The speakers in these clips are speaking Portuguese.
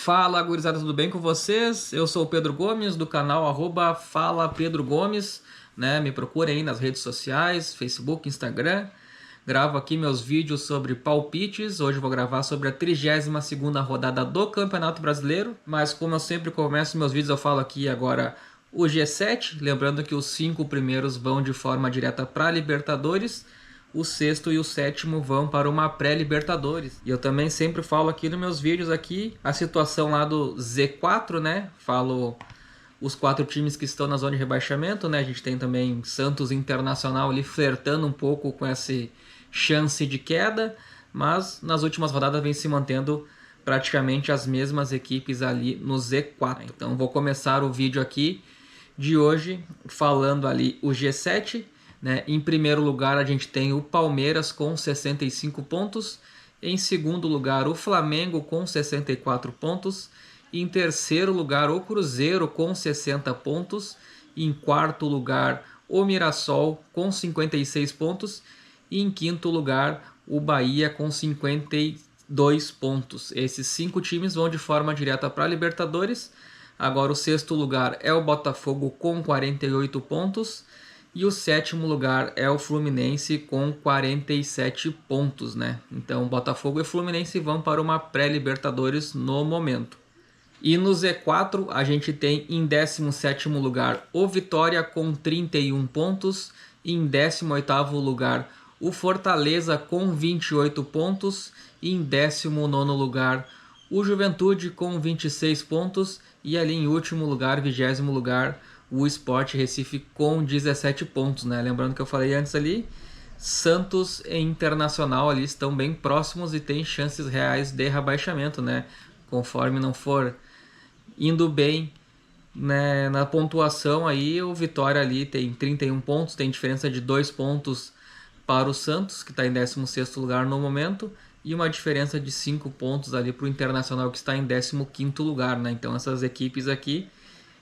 Fala, gurizada, tudo bem com vocês? Eu sou o Pedro Gomes, do canal @FalaPedroGomes, né? Me procurem aí nas redes sociais, Facebook, Instagram. Gravo aqui meus vídeos sobre palpites. Hoje eu vou gravar sobre a 32ª rodada do Campeonato Brasileiro. Mas como eu sempre começo meus vídeos, eu falo aqui agora o G7. Lembrando que os 5 primeiros vão de forma direta para a Libertadores. O sexto e o sétimo vão para uma pré-Libertadores. E eu também sempre falo aqui nos meus vídeos aqui a situação lá do Z4, né? Falo os 4 times que estão na zona de rebaixamento, né? A gente tem também Santos Internacional ali flertando um pouco com essa chance de queda, mas nas últimas rodadas vem se mantendo praticamente as mesmas equipes ali no Z4. Então vou começar o vídeo aqui de hoje falando ali o G7, né? Em primeiro lugar a gente tem o Palmeiras com 65 pontos, em segundo lugar o Flamengo com 64 pontos, em terceiro lugar o Cruzeiro com 60 pontos, em quarto lugar o Mirassol com 56 pontos e em quinto lugar o Bahia com 52 pontos. Esses 5 times vão de forma direta para a Libertadores. Agora o sexto lugar é o Botafogo com 48 pontos. E o sétimo lugar é o Fluminense com 47 pontos, né? Então Botafogo e Fluminense vão para uma pré-Libertadores no momento. E no Z4 a gente tem em 17º lugar o Vitória com 31 pontos. Em 18º lugar o Fortaleza com 28 pontos. E em 19º lugar o Juventude com 26 pontos. E ali em último lugar, 20º lugar, o Sport Recife com 17 pontos, né? Lembrando que eu falei antes ali, Santos e Internacional ali estão bem próximos e têm chances reais de rebaixamento, né? Conforme não for indo bem, né, na pontuação aí, o Vitória ali tem 31 pontos, tem diferença de 2 pontos para o Santos, que está em 16º lugar no momento, e uma diferença de 5 pontos ali para o Internacional, que está em 15º lugar, né? Então essas equipes aqui,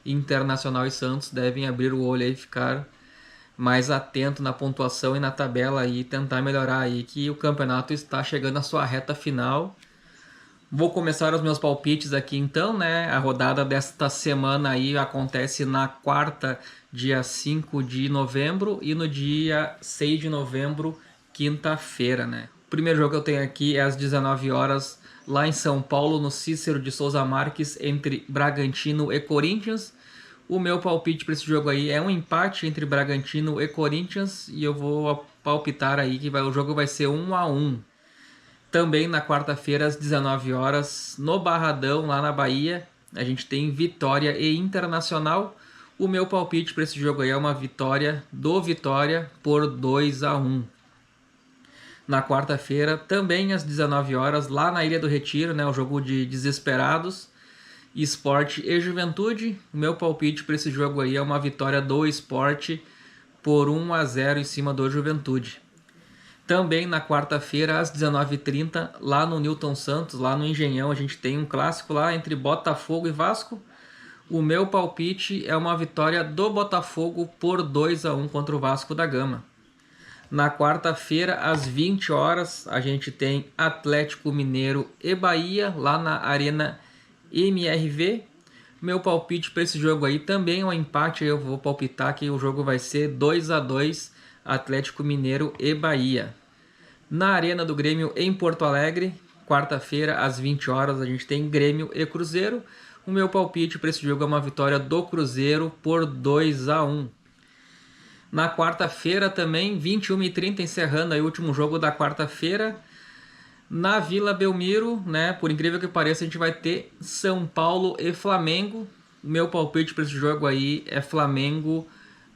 Internacional e Santos, devem abrir o olho aí e ficar mais atento na pontuação e na tabela e tentar melhorar aí, que o campeonato está chegando à sua reta final. Vou começar os meus palpites aqui então, né? A rodada desta semana aí acontece na quarta, dia 5 de novembro, e no dia 6 de novembro, quinta-feira, né? O primeiro jogo que eu tenho aqui é às 19 horas, lá em São Paulo, no Cícero de Souza Marques, entre Bragantino e Corinthians. O meu palpite para esse jogo aí é um empate entre Bragantino e Corinthians, e eu vou palpitar aí que o jogo vai ser 1-1. Também na quarta-feira, às 19 horas, no Barradão, lá na Bahia, a gente tem Vitória e Internacional. O meu palpite para esse jogo aí é uma vitória do Vitória por 2-1. Na quarta-feira, também às 19 horas, lá na Ilha do Retiro, né, o jogo de desesperados, Sport e Juventude. O meu palpite para esse jogo aí é uma vitória do Sport por 1-0 em cima do Juventude. Também na quarta-feira, às 19h30, lá no Newton Santos, lá no Engenhão, a gente tem um clássico lá entre Botafogo e Vasco. O meu palpite é uma vitória do Botafogo por 2-1 contra o Vasco da Gama. Na quarta-feira, às 20 horas, a gente tem Atlético Mineiro e Bahia, lá na Arena MRV. Meu palpite para esse jogo aí também é um empate. Eu vou palpitar que o jogo vai ser 2-2, Atlético Mineiro e Bahia. Na Arena do Grêmio em Porto Alegre, quarta-feira às 20 horas, a gente tem Grêmio e Cruzeiro. O meu palpite para esse jogo é uma vitória do Cruzeiro por 2-1. Na quarta-feira também, 21h30, encerrando aí o último jogo da quarta-feira, na Vila Belmiro, né? Por incrível que pareça, a gente vai ter São Paulo e Flamengo. O meu palpite para esse jogo aí é Flamengo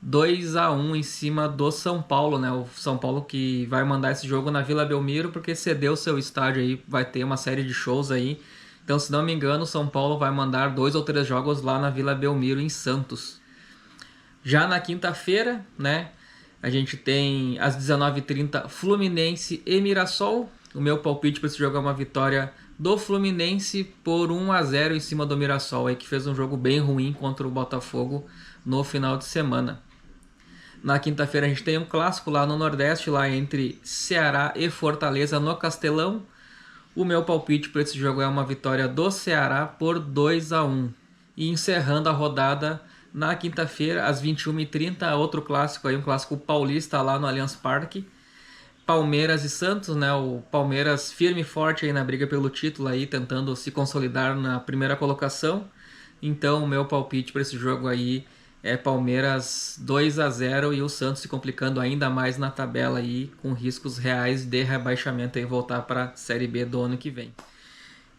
2-1 em cima do São Paulo, né? O São Paulo que vai mandar esse jogo na Vila Belmiro porque cedeu seu estádio aí, vai ter uma série de shows aí. Então, se não me engano, o São Paulo vai mandar 2 ou 3 jogos lá na Vila Belmiro, em Santos. Já na quinta-feira, né? A gente tem às 19h30 Fluminense e Mirassol. O meu palpite para esse jogo é uma vitória do Fluminense por 1-0 em cima do Mirassol, aí, que fez um jogo bem ruim contra o Botafogo no final de semana. Na quinta-feira a gente tem um clássico lá no Nordeste, lá entre Ceará e Fortaleza no Castelão. O meu palpite para esse jogo é uma vitória do Ceará por 2-1. E encerrando a rodada na quinta-feira, às 21h30, outro clássico aí, um clássico paulista lá no Allianz Parque. Palmeiras e Santos, né? O Palmeiras firme e forte aí na briga pelo título aí, tentando se consolidar na primeira colocação. Então, o meu palpite para esse jogo aí é Palmeiras 2-0 e o Santos se complicando ainda mais na tabela aí, com riscos reais de rebaixamento e voltar para a Série B do ano que vem.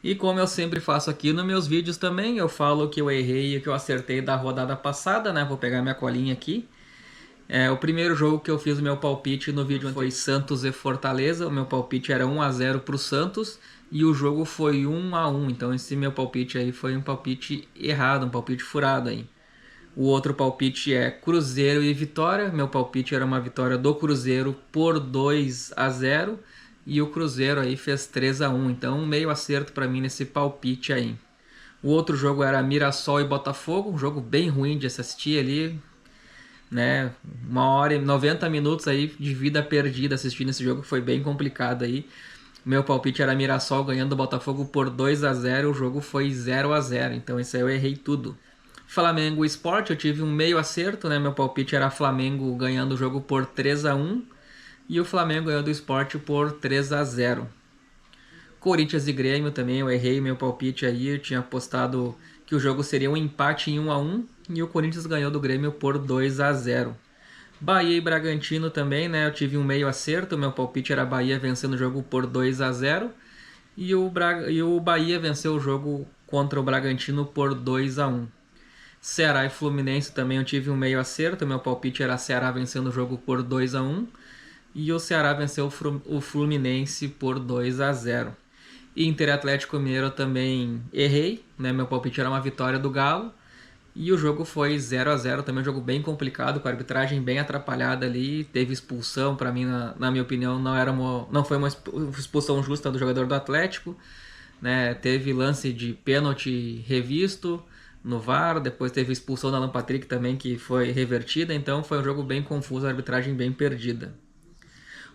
E como eu sempre faço aqui nos meus vídeos também, eu falo que eu errei e que eu acertei da rodada passada, né? Vou pegar minha colinha aqui. O primeiro jogo que eu fiz o meu palpite no vídeo foi Santos e Fortaleza. O meu palpite era 1-0 para o Santos e o jogo foi 1-1. Então esse meu palpite aí foi um palpite errado, um palpite furado aí. O outro palpite é Cruzeiro e Vitória. Meu palpite era uma vitória do Cruzeiro por 2-0 e o Cruzeiro aí fez 3-1. Então um meio acerto para mim nesse palpite aí. O outro jogo era Mirassol e Botafogo, um jogo bem ruim de assistir ali, né? 1h e 90 minutos aí de vida perdida assistindo esse jogo, foi bem complicado aí. Meu palpite era Mirassol ganhando o Botafogo por 2-0, o jogo foi 0-0, então isso aí eu errei tudo. Flamengo e Sport, eu tive um meio acerto, né? Meu palpite era Flamengo ganhando o jogo por 3-1 e o Flamengo ganhando o Sport por 3-0. Corinthians e Grêmio também, eu errei meu palpite aí, eu tinha apostado que o jogo seria um empate em 1-1 e o Corinthians ganhou do Grêmio por 2-0. Bahia e Bragantino também, né? Eu tive um meio acerto, meu palpite era Bahia vencendo o jogo por 2-0 e o Bahia venceu o jogo contra o Bragantino por 2-1. Ceará e Fluminense também eu tive um meio acerto, meu palpite era Ceará vencendo o jogo por 2-1 e o Ceará venceu o Fluminense por 2-0. Inter e Atlético Mineiro eu também errei, né? Meu palpite era uma vitória do Galo e o jogo foi 0-0, também um jogo bem complicado, com a arbitragem bem atrapalhada ali, teve expulsão, para mim, na minha opinião, não foi uma expulsão justa do jogador do Atlético, né? Teve lance de pênalti revisto no VAR, depois teve expulsão da Alan Patrick também, que foi revertida, então foi um jogo bem confuso, a arbitragem bem perdida.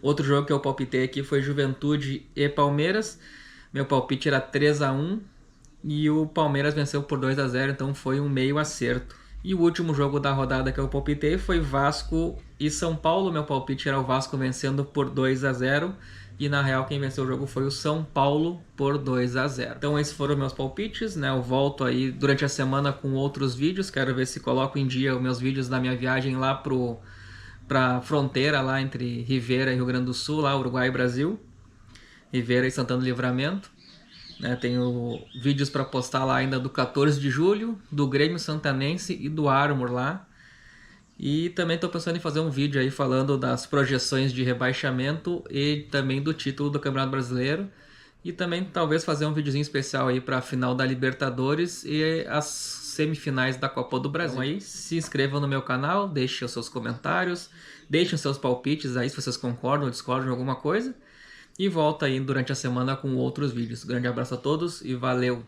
Outro jogo que eu palpitei aqui foi Juventude e Palmeiras, meu palpite era 3-1 e o Palmeiras venceu por 2-0, então foi um meio acerto. E o último jogo da rodada que eu palpitei foi Vasco e São Paulo, meu palpite era o Vasco vencendo por 2-0 e na real quem venceu o jogo foi o São Paulo por 2-0. Então esses foram meus palpites, né? Eu volto aí durante a semana com outros vídeos, quero ver se coloco em dia os meus vídeos da minha viagem lá pra fronteira lá entre Rivera e Rio Grande do Sul, lá Uruguai e Brasil, Rivera e Santana do Livramento, né? Tenho vídeos para postar lá ainda do 14 de julho, do Grêmio Santanense e do Armor lá. E também estou pensando em fazer um vídeo aí falando das projeções de rebaixamento e também do título do Campeonato Brasileiro. E também talvez fazer um videozinho especial aí para a final da Libertadores e as semifinais da Copa do Brasil. Então aí se inscrevam no meu canal, deixem os seus comentários, deixem os seus palpites aí se vocês concordam ou discordam de alguma coisa. E volta aí durante a semana com outros vídeos. Grande abraço a todos e valeu!